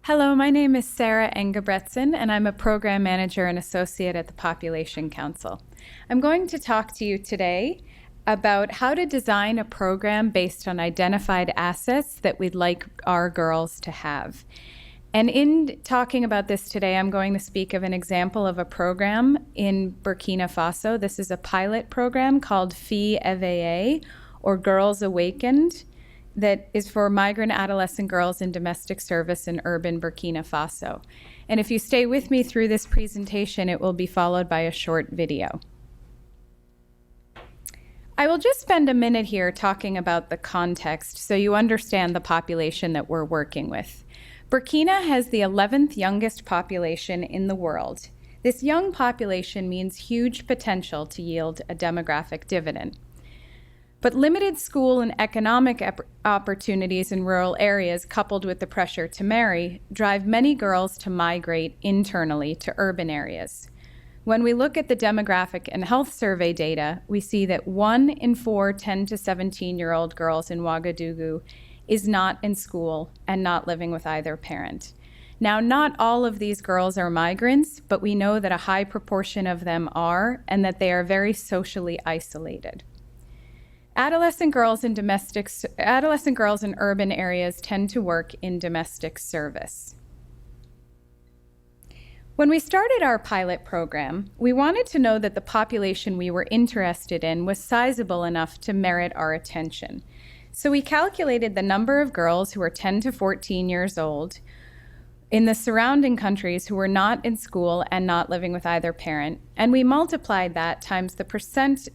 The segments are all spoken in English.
Hello, my name is Sarah Engebretson, and I'm a program manager and associate at the Population Council. I'm going to talk to you today about how to design a program based on identified assets that we'd like our girls to have. And in talking about this today, I'm going to speak of an example of a program in Burkina Faso. This is a pilot program called Filles Eveilles, or Girls Awakened, that is for migrant adolescent girls in domestic service in urban Burkina Faso. And if you stay with me through this presentation, it will be followed by a short video. I will just spend a minute here talking about the context so you understand the population that we're working with. Burkina has the 11th youngest population in the world. This young population means huge potential to yield a demographic dividend. But limited school and economic opportunities in rural areas, coupled with the pressure to marry, drive many girls to migrate internally to urban areas. When we look at the demographic and health survey data, we see that 1 in 4 10 to 17-year-old girls in Ouagadougou is not in school and not living with either parent. Now, not all of these girls are migrants, but we know that a high proportion of them are, and that they are very socially isolated. Adolescent girls in urban areas tend to work in domestic service. When we started our pilot program, we wanted to know that the population we were interested in was sizable enough to merit our attention. So we calculated the number of girls who are 10 to 14 years old in the surrounding countries who were not in school and not living with either parent, and we multiplied that times the percent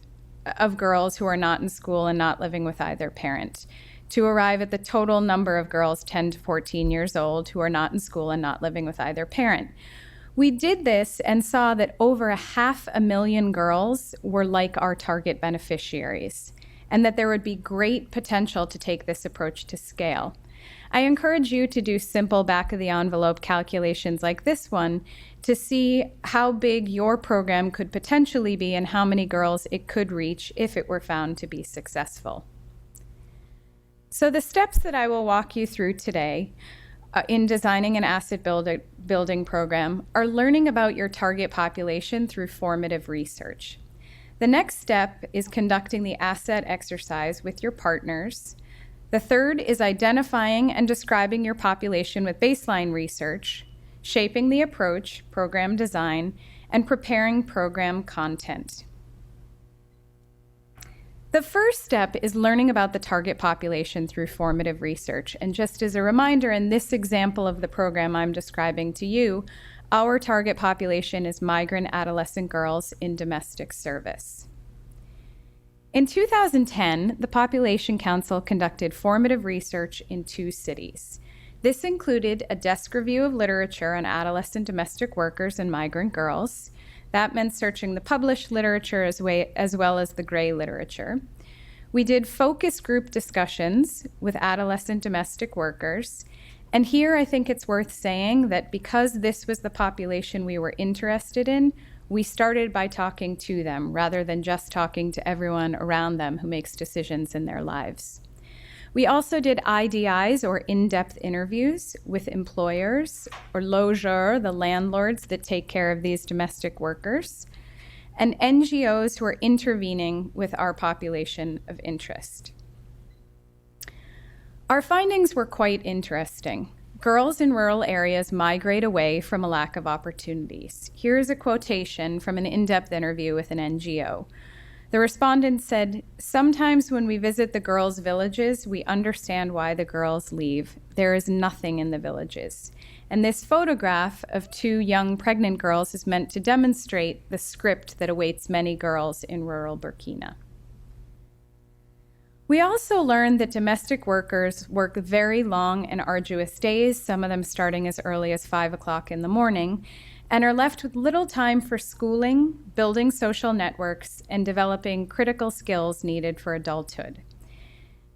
of girls who are not in school and not living with either parent to arrive at the total number of girls 10 to 14 years old who are not in school and not living with either parent. We did this and saw that over 500,000 girls were like our target beneficiaries, and that there would be great potential to take this approach to scale. I encourage you to do simple back-of-the-envelope calculations like this one to see how big your program could potentially be and how many girls it could reach if it were found to be successful. So the steps that I will walk you through today in designing an asset building program are learning about your target population through formative research. The next step is conducting the asset exercise with your partners. The third is identifying and describing your population with baseline research, shaping the approach, program design, and preparing program content. The first step is learning about the target population through formative research. And just as a reminder, in this example of the program I'm describing to you, our target population is migrant adolescent girls in domestic service. In 2010, the Population Council conducted formative research in 2 cities. This included a desk review of literature on adolescent domestic workers and migrant girls. That meant searching the published literature as well as the gray literature. We did focus group discussions with adolescent domestic workers. And here I think it's worth saying that because this was the population we were interested in, we started by talking to them rather than just talking to everyone around them who makes decisions in their lives. We also did IDIs, or in-depth interviews, with employers, or logeurs, the landlords that take care of these domestic workers, and NGOs who are intervening with our population of interest. Our findings were quite interesting. Girls in rural areas migrate away from a lack of opportunities. Here's a quotation from an in-depth interview with an NGO. The respondent said, "Sometimes when we visit the girls' villages, we understand why the girls leave. There is nothing in the villages." And this photograph of 2 young pregnant girls is meant to demonstrate the script that awaits many girls in rural Burkina. We also learned that domestic workers work very long and arduous days, some of them starting as early as 5 o'clock in the morning, and are left with little time for schooling, building social networks, and developing critical skills needed for adulthood.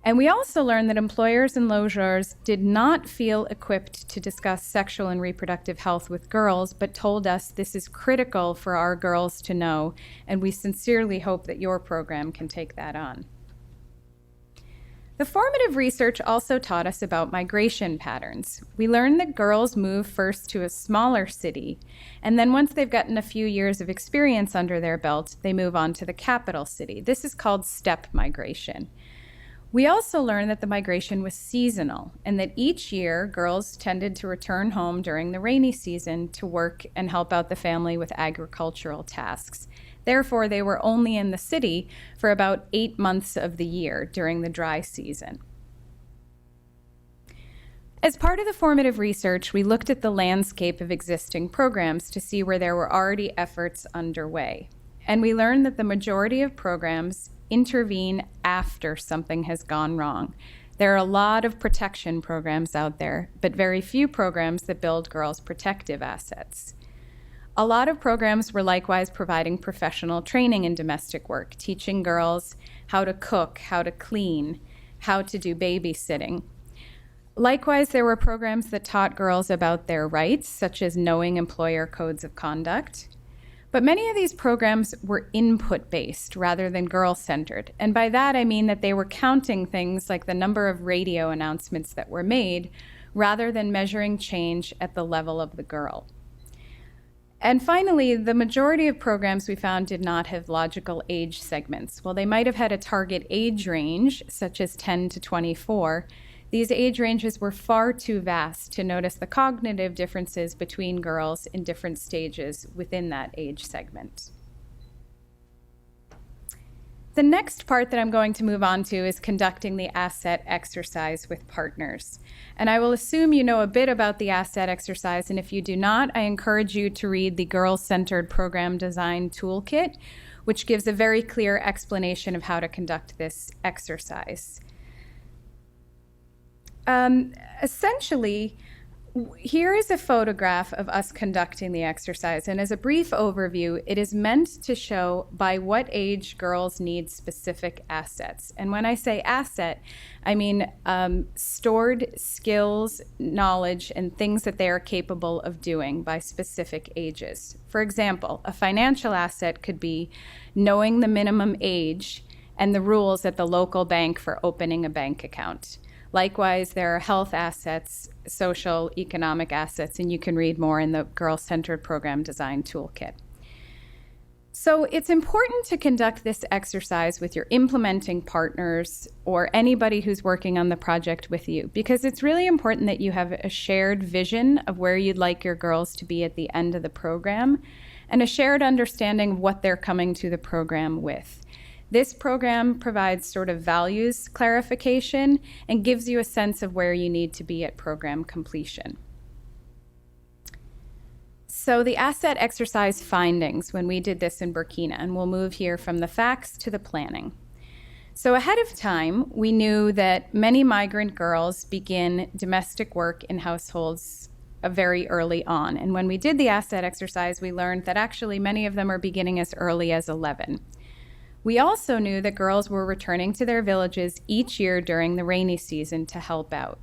And we also learned that employers and logeurs did not feel equipped to discuss sexual and reproductive health with girls, but told us this is critical for our girls to know, and we sincerely hope that your program can take that on. The formative research also taught us about migration patterns. We learned that girls move first to a smaller city, and then once they've gotten a few years of experience under their belt, they move on to the capital city. This is called step migration. We also learned that the migration was seasonal, and that each year girls tended to return home during the rainy season to work and help out the family with agricultural tasks. Therefore, they were only in the city for about 8 months of the year during the dry season. As part of the formative research, we looked at the landscape of existing programs to see where there were already efforts underway. And we learned that the majority of programs intervene after something has gone wrong. There are a lot of protection programs out there, but very few programs that build girls' protective assets. A lot of programs were likewise providing professional training in domestic work, teaching girls how to cook, how to clean, how to do babysitting. Likewise, there were programs that taught girls about their rights, such as knowing employer codes of conduct. But many of these programs were input-based rather than girl-centered. And by that, I mean that they were counting things like the number of radio announcements that were made rather than measuring change at the level of the girl. And finally, the majority of programs we found did not have logical age segments. While they might have had a target age range, such as 10 to 24, these age ranges were far too vast to notice the cognitive differences between girls in different stages within that age segment. The next part that I'm going to move on to is conducting the asset exercise with partners. And I will assume you know a bit about the asset exercise, and if you do not, I encourage you to read the Girl-Centered Program Design Toolkit, which gives a very clear explanation of how to conduct this exercise. Essentially, here is a photograph of us conducting the exercise, and as a brief overview, it is meant to show by what age girls need specific assets. And when I say asset, I mean stored skills, knowledge, and things that they are capable of doing by specific ages. For example, a financial asset could be knowing the minimum age and the rules at the local bank for opening a bank account. Likewise, there are health assets, social, economic assets, and you can read more in the Girl-Centered Program Design Toolkit. So it's important to conduct this exercise with your implementing partners or anybody who's working on the project with you, because it's really important that you have a shared vision of where you'd like your girls to be at the end of the program and a shared understanding of what they're coming to the program with. This program provides sort of values clarification and gives you a sense of where you need to be at program completion. So the asset exercise findings when we did this in Burkina, and we'll move here from the facts to the planning. So ahead of time, we knew that many migrant girls begin domestic work in households very early on. And when we did the asset exercise, we learned that actually many of them are beginning as early as 11. We also knew that girls were returning to their villages each year during the rainy season to help out.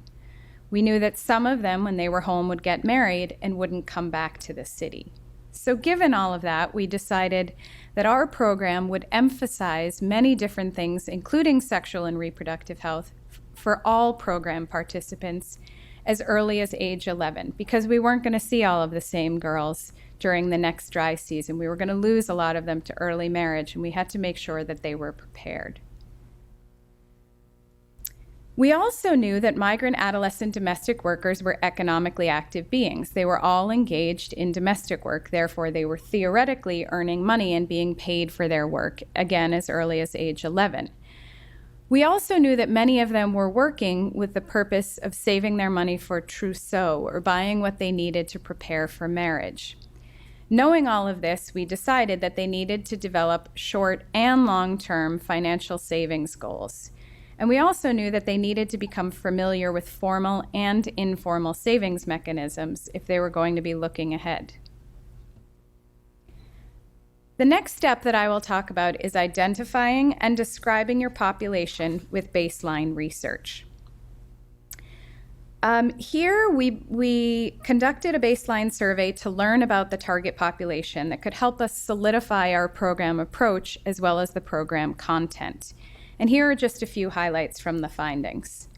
We knew that some of them, when they were home, would get married and wouldn't come back to the city. So given all of that, we decided that our program would emphasize many different things, including sexual and reproductive health, for all program participants as early as age 11, because we weren't going to see all of the same girls during the next dry season. We were going to lose a lot of them to early marriage, and we had to make sure that they were prepared. We also knew that migrant adolescent domestic workers were economically active beings. They were all engaged in domestic work, therefore they were theoretically earning money and being paid for their work, again as early as age 11. We also knew that many of them were working with the purpose of saving their money for trousseau or buying what they needed to prepare for marriage. Knowing all of this, we decided that they needed to develop short and long-term financial savings goals. And we also knew that they needed to become familiar with formal and informal savings mechanisms if they were going to be looking ahead. The next step that I will talk about is identifying and describing your population with baseline research. Here we conducted a baseline survey to learn about the target population that could help us solidify our program approach as well as the program content. And here are just a few highlights from the findings.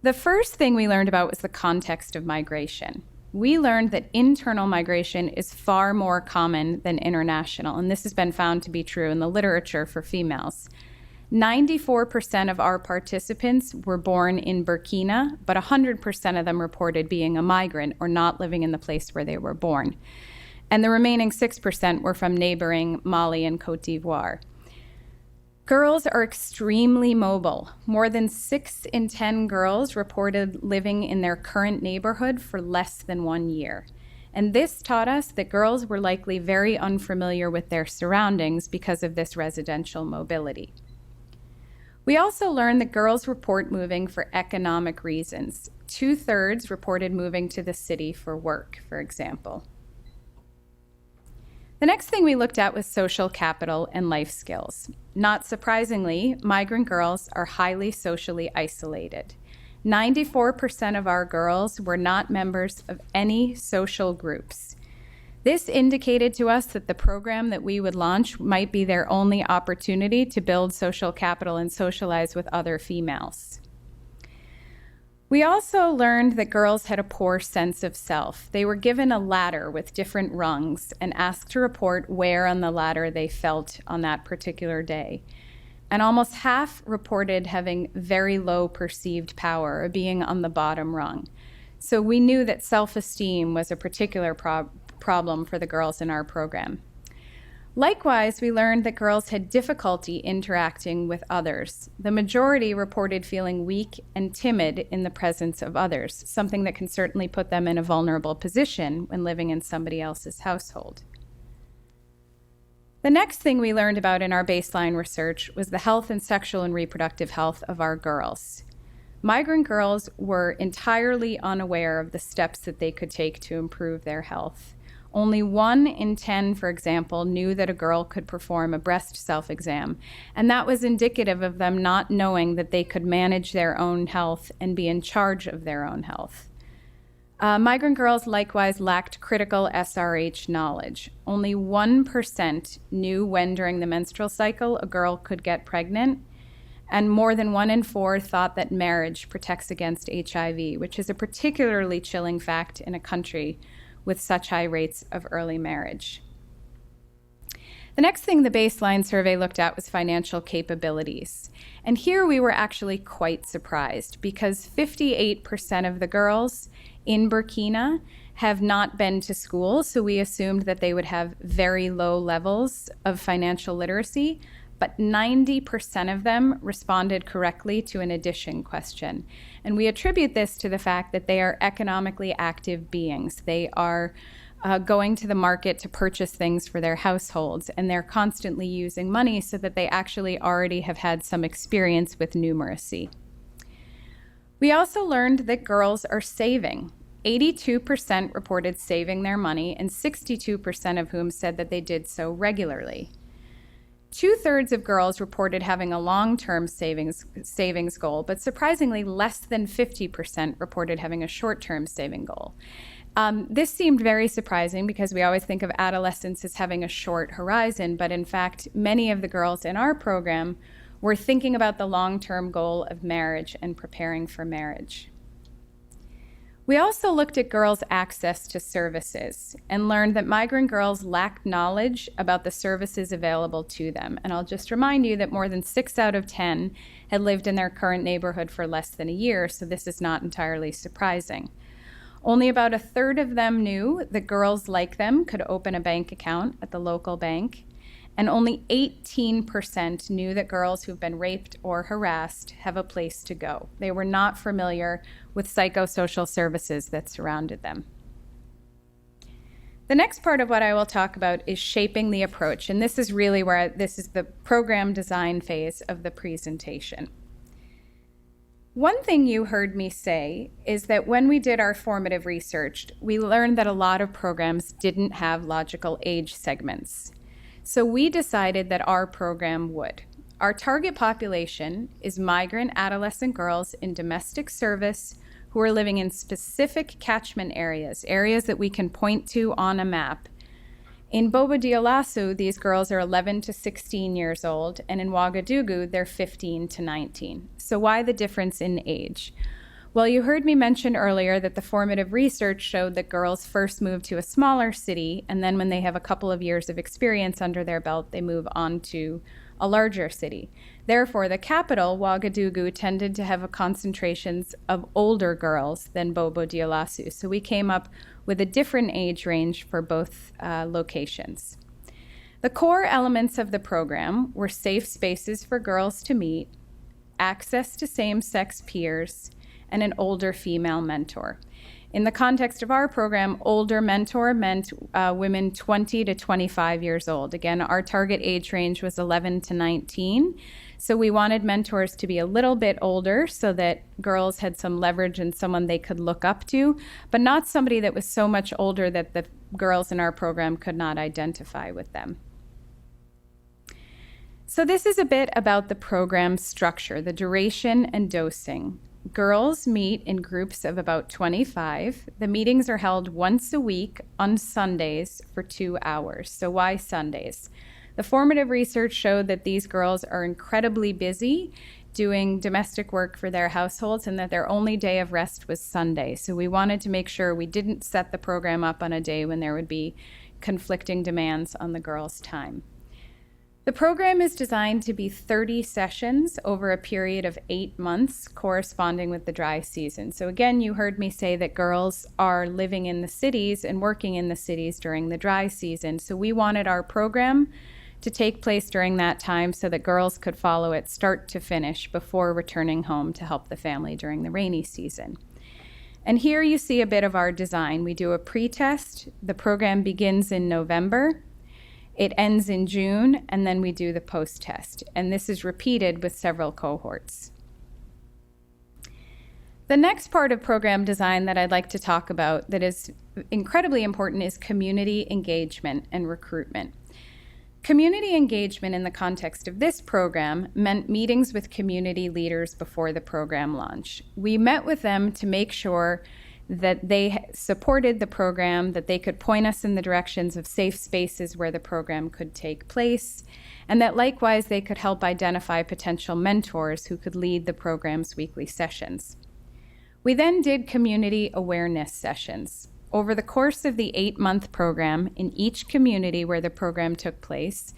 The first thing we learned about was the context of migration. We learned that internal migration is far more common than international, and this has been found to be true in the literature for females. 94% of our participants were born in Burkina, but 100% of them reported being a migrant or not living in the place where they were born. And the remaining 6% were from neighboring Mali and Côte d'Ivoire. Girls are extremely mobile. More than 6 in 10 girls reported living in their current neighborhood for less than 1 year. And this taught us that girls were likely very unfamiliar with their surroundings because of this residential mobility. We also learned that girls report moving for economic reasons. 2/3 reported moving to the city for work, for example. The next thing we looked at was social capital and life skills. Not surprisingly, migrant girls are highly socially isolated. 94% of our girls were not members of any social groups. This indicated to us that the program that we would launch might be their only opportunity to build social capital and socialize with other females. We also learned that girls had a poor sense of self. They were given a ladder with different rungs and asked to report where on the ladder they felt on that particular day. And almost half reported having very low perceived power or being on the bottom rung. So we knew that self-esteem was a particular problem for the girls in our program. Likewise, we learned that girls had difficulty interacting with others. The majority reported feeling weak and timid in the presence of others, something that can certainly put them in a vulnerable position when living in somebody else's household. The next thing we learned about in our baseline research was the health and sexual and reproductive health of our girls. Migrant girls were entirely unaware of the steps that they could take to improve their health. Only 1 in 10, for example, knew that a girl could perform a breast self-exam, and that was indicative of them not knowing that they could manage their own health and be in charge of their own health. Migrant girls likewise lacked critical SRH knowledge. Only 1% knew when during the menstrual cycle a girl could get pregnant, and more than 1 in 4 thought that marriage protects against HIV, which is a particularly chilling fact in a country with such high rates of early marriage. The next thing the baseline survey looked at was financial capabilities. And here we were actually quite surprised because 58% of the girls in Burkina have not been to school, so we assumed that they would have very low levels of financial literacy, but 90% of them responded correctly to an addition question. And we attribute this to the fact that they are economically active beings. They are going to the market to purchase things for their households, and they're constantly using money so that they actually already have had some experience with numeracy. We also learned that girls are saving. 82% reported saving their money, and 62% of whom said that they did so regularly. 2/3 of girls reported having a long-term savings goal, but surprisingly less than 50% reported having a short-term saving goal. This seemed very surprising because we always think of adolescence as having a short horizon, but in fact, many of the girls in our program were thinking about the long-term goal of marriage and preparing for marriage. We also looked at girls' access to services and learned that migrant girls lacked knowledge about the services available to them. And I'll just remind you that more than 6 out of 10 had lived in their current neighborhood for less than a year, so this is not entirely surprising. Only about 1/3 of them knew that girls like them could open a bank account at the local bank, and only 18% knew that girls who've been raped or harassed have a place to go. They were not familiar with psychosocial services that surrounded them. The next part of what I will talk about is shaping the approach, and this is really where this is the program design phase of the presentation. One thing you heard me say is that when we did our formative research, we learned that a lot of programs didn't have logical age segments. So we decided that our program would. Our target population is migrant adolescent girls in domestic service who are living in specific catchment areas, areas that we can point to on a map, In Bobo Dioulasso, these girls are 11 to 16 years old, and in Ouagadougou, they're 15 to 19. So why the difference in age? Well, you heard me mention earlier that the formative research showed that girls first move to a smaller city, and then when they have a couple of years of experience under their belt, they move on to a larger city. Therefore, the capital, Ouagadougou, tended to have concentrations of older girls than Bobo Dioulasso. So we came up with a different age range for both locations. The core elements of the program were safe spaces for girls to meet, access to same-sex peers, and an older female mentor. In the context of our program, older mentor meant women 20 to 25 years old. Again, our target age range was 11 to 19. So we wanted mentors to be a little bit older so that girls had some leverage and someone they could look up to, but not somebody that was so much older that the girls in our program could not identify with them. So this is a bit about the program structure, the duration and dosing. Girls meet in groups of about 25. The meetings are held once a week on Sundays for 2 hours. So why Sundays? The formative research showed that these girls are incredibly busy doing domestic work for their households and that their only day of rest was Sunday. So we wanted to make sure we didn't set the program up on a day when there would be conflicting demands on the girls' time. The program is designed to be 30 sessions over a period of 8 months, corresponding with the dry season. So again, you heard me say that girls are living in the cities and working in the cities during the dry season. So we wanted our program to take place during that time so that girls could follow it start to finish before returning home to help the family during the rainy season. And here you see a bit of our design. We do a pre-test. The program begins in November. It ends in June, and then we do the post-test. And this is repeated with several cohorts. The next part of program design that I'd like to talk about that is incredibly important is community engagement and recruitment. Community engagement in the context of this program meant meetings with community leaders before the program launch. We met with them to make sure that they supported the program, that they could point us in the directions of safe spaces where the program could take place, and that likewise they could help identify potential mentors who could lead the program's weekly sessions. We then did community awareness sessions. Over the course of the 8-month program, in each community where the program took place,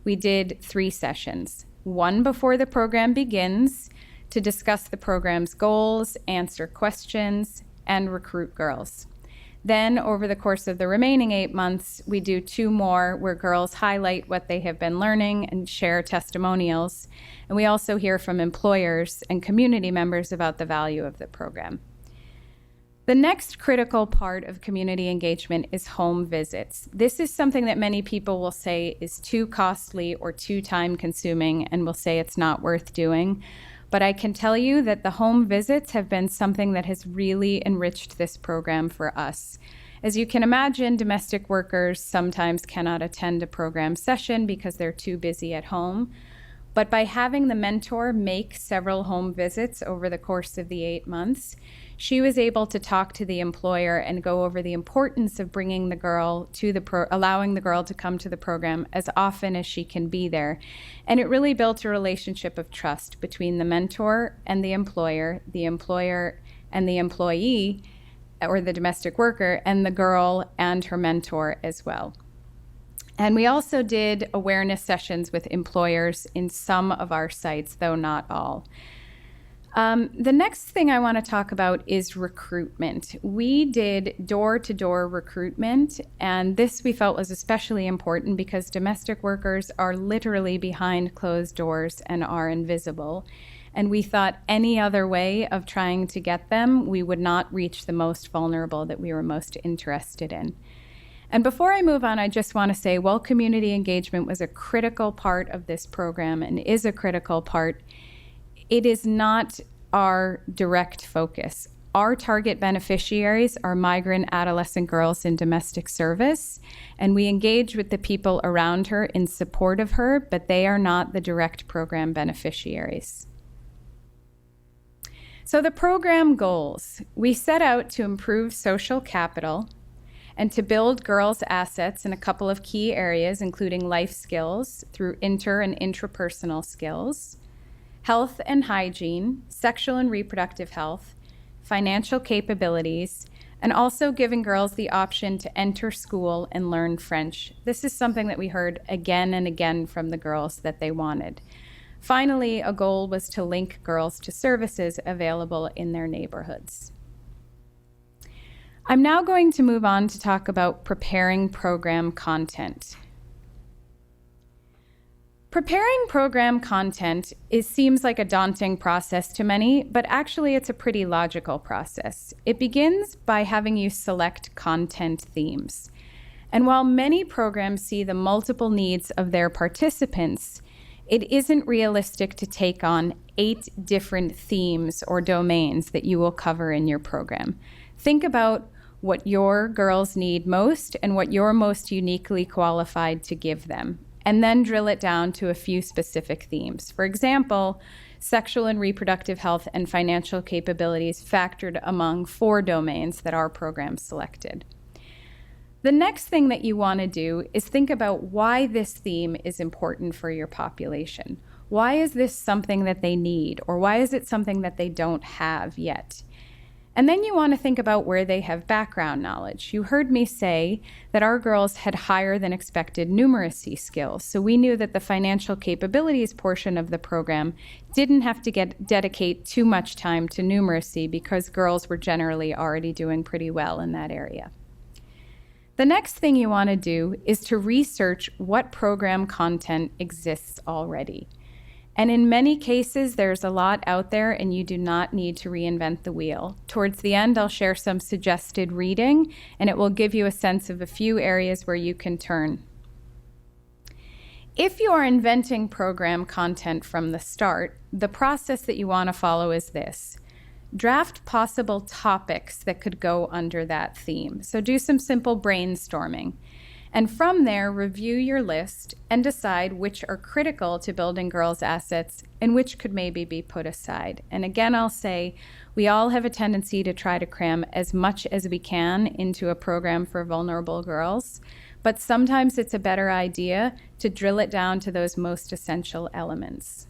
we did 3 sessions. One before the program begins to discuss the program's goals, answer questions, and recruit girls. Then, over the course of the remaining 8 months, we do 2 more where girls highlight what they have been learning and share testimonials. And we also hear from employers and community members about the value of the program. The next critical part of community engagement is home visits. This is something that many people will say is too costly or too time-consuming and will say it's not worth doing. But I can tell you that the home visits have been something that has really enriched this program for us. As you can imagine, domestic workers sometimes cannot attend a program session because they're too busy at home. But by having the mentor make several home visits over the course of the 8 months, she was able to talk to the employer and go over the importance of bringing the girl to allowing the girl to come to the program as often as she can be there. And it really built a relationship of trust between the mentor and the employer and the employee, or the domestic worker, and the girl and her mentor as well. And we also did awareness sessions with employers in some of our sites, though not all. The next thing I want to talk about is recruitment. We did door-to-door recruitment, and this we felt was especially important because domestic workers are literally behind closed doors and are invisible. And we thought any other way of trying to get them, we would not reach the most vulnerable that we were most interested in. And before I move on, I just want to say, while community engagement was a critical part of this program and is a critical part, it is not our direct focus. Our target beneficiaries are migrant adolescent girls in domestic service, and we engage with the people around her in support of her, but they are not the direct program beneficiaries. So the program goals. We set out to improve social capital and to build girls' assets in a couple of key areas, including life skills through inter and intrapersonal skills, health and hygiene, sexual and reproductive health, financial capabilities, and also giving girls the option to enter school and learn French. This is something that we heard again and again from the girls that they wanted. Finally, a goal was to link girls to services available in their neighborhoods. I'm now going to move on to talk about preparing program content. Preparing program content seems like a daunting process to many, but actually it's a pretty logical process. It begins by having you select content themes. And while many programs see the multiple needs of their participants, it isn't realistic to take on 8 different themes or domains that you will cover in your program. Think about what your girls need most and what you're most uniquely qualified to give them, and then drill it down to a few specific themes. For example, sexual and reproductive health and financial capabilities factored among 4 domains that our program selected. The next thing that you want to do is think about why this theme is important for your population. Why is this something that they need, or why is it something that they don't have yet? And then you want to think about where they have background knowledge. You heard me say that our girls had higher than expected numeracy skills, so we knew that the financial capabilities portion of the program didn't have to dedicate too much time to numeracy because girls were generally already doing pretty well in that area. The next thing you want to do is to research what program content exists already. And in many cases, there's a lot out there and you do not need to reinvent the wheel. Towards the end, I'll share some suggested reading, and it will give you a sense of a few areas where you can turn. If you are inventing program content from the start, the process that you want to follow is this. Draft possible topics that could go under that theme. So do some simple brainstorming. And from there, review your list and decide which are critical to building girls' assets and which could maybe be put aside. And again, I'll say we all have a tendency to try to cram as much as we can into a program for vulnerable girls, but sometimes it's a better idea to drill it down to those most essential elements.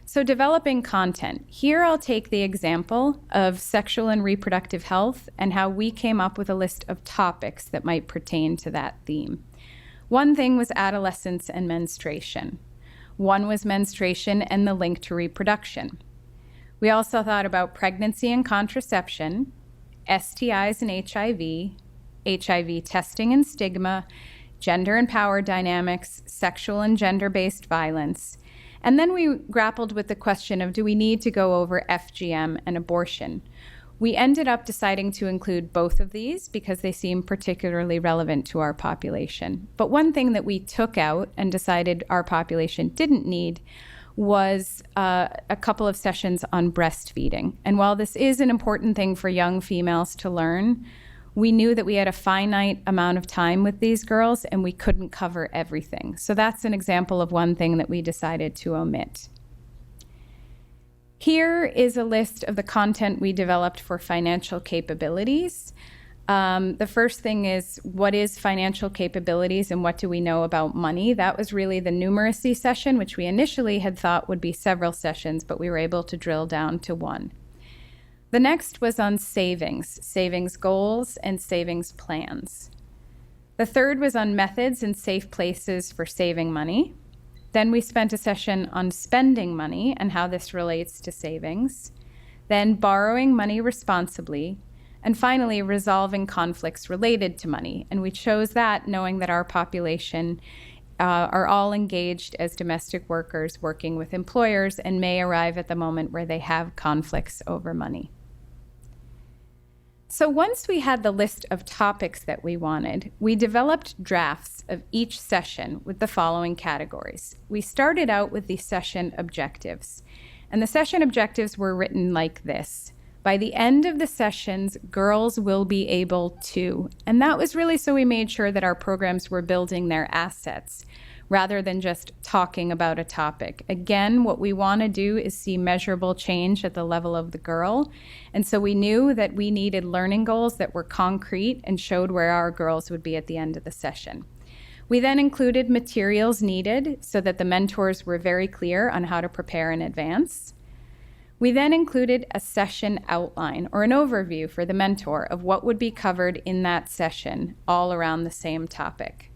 So developing content. Here I'll take the example of sexual and reproductive health and how we came up with a list of topics that might pertain to that theme. One thing was adolescence and menstruation. One was menstruation and the link to reproduction. We also thought about pregnancy and contraception, STIs and HIV testing and stigma, gender and power dynamics, sexual and gender-based violence. And then we grappled with the question of, do we need to go over FGM and abortion? We ended up deciding to include both of these because they seem particularly relevant to our population. But one thing that we took out and decided our population didn't need was a couple of sessions on breastfeeding. And while this is an important thing for young females to learn, we knew that we had a finite amount of time with these girls and we couldn't cover everything. So that's an example of one thing that we decided to omit. Here is a list of the content we developed for financial capabilities. The first thing is, what is financial capabilities and what do we know about money? That was really the numeracy session, which we initially had thought would be several sessions, but we were able to drill down to one. The next was on savings goals and savings plans. The third was on methods and safe places for saving money. Then we spent a session on spending money and how this relates to savings. Then borrowing money responsibly. And finally, resolving conflicts related to money. And we chose that knowing that our population are all engaged as domestic workers working with employers and may arrive at the moment where they have conflicts over money. So once we had the list of topics that we wanted, we developed drafts of each session with the following categories. We started out with the session objectives, and the session objectives were written like this. By the end of the sessions, girls will be able to, and that was really so we made sure that our programs were building their assets. rather than just talking about a topic. Again, what we want to do is see measurable change at the level of the girl. And so we knew that we needed learning goals that were concrete and showed where our girls would be at the end of the session. We then included materials needed so that the mentors were very clear on how to prepare in advance. We then included a session outline or an overview for the mentor of what would be covered in that session, all around the same topic.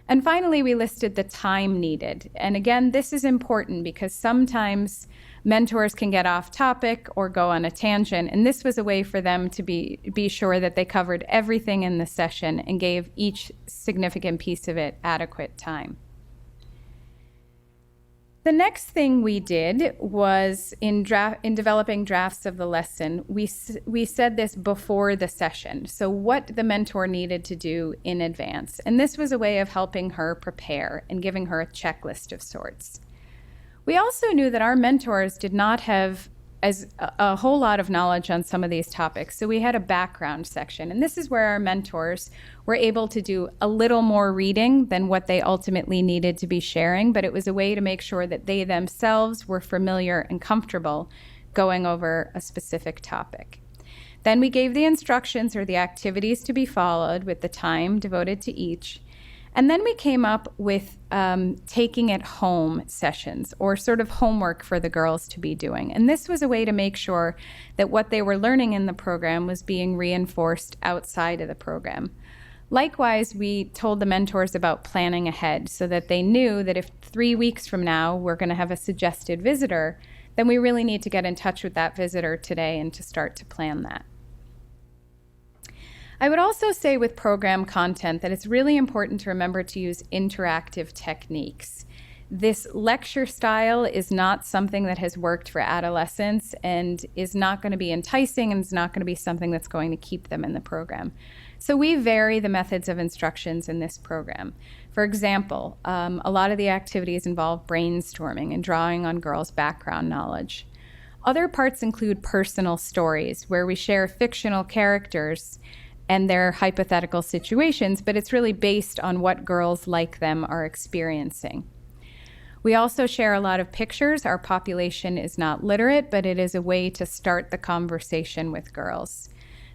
And finally, we listed the time needed. And again, this is important because sometimes mentors can get off topic or go on a tangent. And this was a way for them to be sure that they covered everything in the session and gave each significant piece of it adequate time. The next thing we did was in developing drafts of the lesson, we said this before the session. So what the mentor needed to do in advance. And this was a way of helping her prepare and giving her a checklist of sorts. We also knew that our mentors did not have a whole lot of knowledge on some of these topics. So we had a background section. And this is where our mentors were able to do a little more reading than what they ultimately needed to be sharing. But it was a way to make sure that they themselves were familiar and comfortable going over a specific topic. Then we gave the instructions or the activities to be followed with the time devoted to each. And then we came up with taking it home sessions or sort of homework for the girls to be doing. And this was a way to make sure that what they were learning in the program was being reinforced outside of the program. Likewise, we told the mentors about planning ahead so that they knew that if 3 weeks from now we're going to have a suggested visitor, then we really need to get in touch with that visitor today and to start to plan that. I would also say with program content that it's really important to remember to use interactive techniques. This lecture style is not something that has worked for adolescents and is not going to be enticing and is not going to be something that's going to keep them in the program. So we vary the methods of instructions in this program. For example, a lot of the activities involve brainstorming and drawing on girls' background knowledge. Other parts include personal stories where we share fictional characters and their hypothetical situations, but it's really based on what girls like them are experiencing. We also share a lot of pictures. Our population is not literate, but it is a way to start the conversation with girls.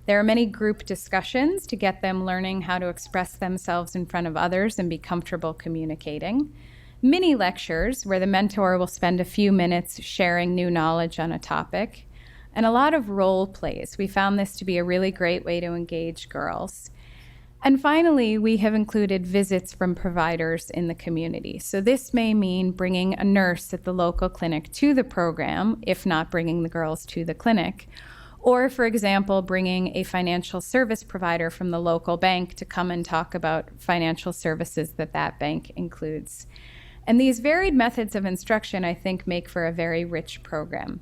There are many group discussions to get them learning how to express themselves in front of others and be comfortable communicating. Mini lectures where the mentor will spend a few minutes sharing new knowledge on a topic. And a lot of role plays. We found this to be a really great way to engage girls. And finally, we have included visits from providers in the community. So this may mean bringing a nurse at the local clinic to the program, if not bringing the girls to the clinic, or, for example, bringing a financial service provider from the local bank to come and talk about financial services that bank includes. And these varied methods of instruction, I think, make for a very rich program.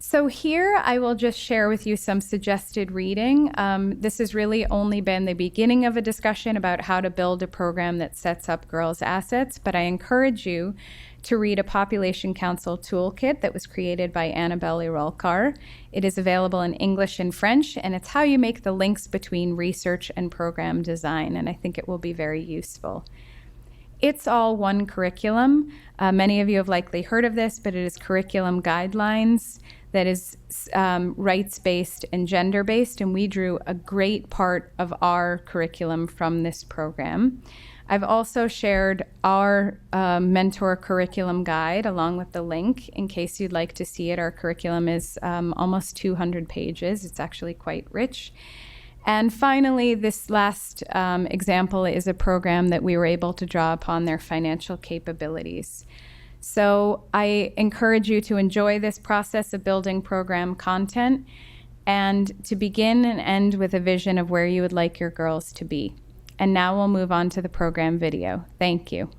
So here I will just share with you some suggested reading. This has really only been the beginning of a discussion about how to build a program that sets up girls' assets, but I encourage you to read a Population Council toolkit that was created by Annabelle Irolkar. It is available in English and French, and it's how you make the links between research and program design, and I think it will be very useful. It's all one curriculum. Many of you have likely heard of this, but it is curriculum guidelines that is rights-based and gender-based, and we drew a great part of our curriculum from this program. I've also shared our mentor curriculum guide along with the link in case you'd like to see it. Our curriculum is almost 200 pages. It's actually quite rich. And finally, this last example is a program that we were able to draw upon their financial capabilities. So I encourage you to enjoy this process of building program content and to begin and end with a vision of where you would like your girls to be. And now we'll move on to the program video. Thank you.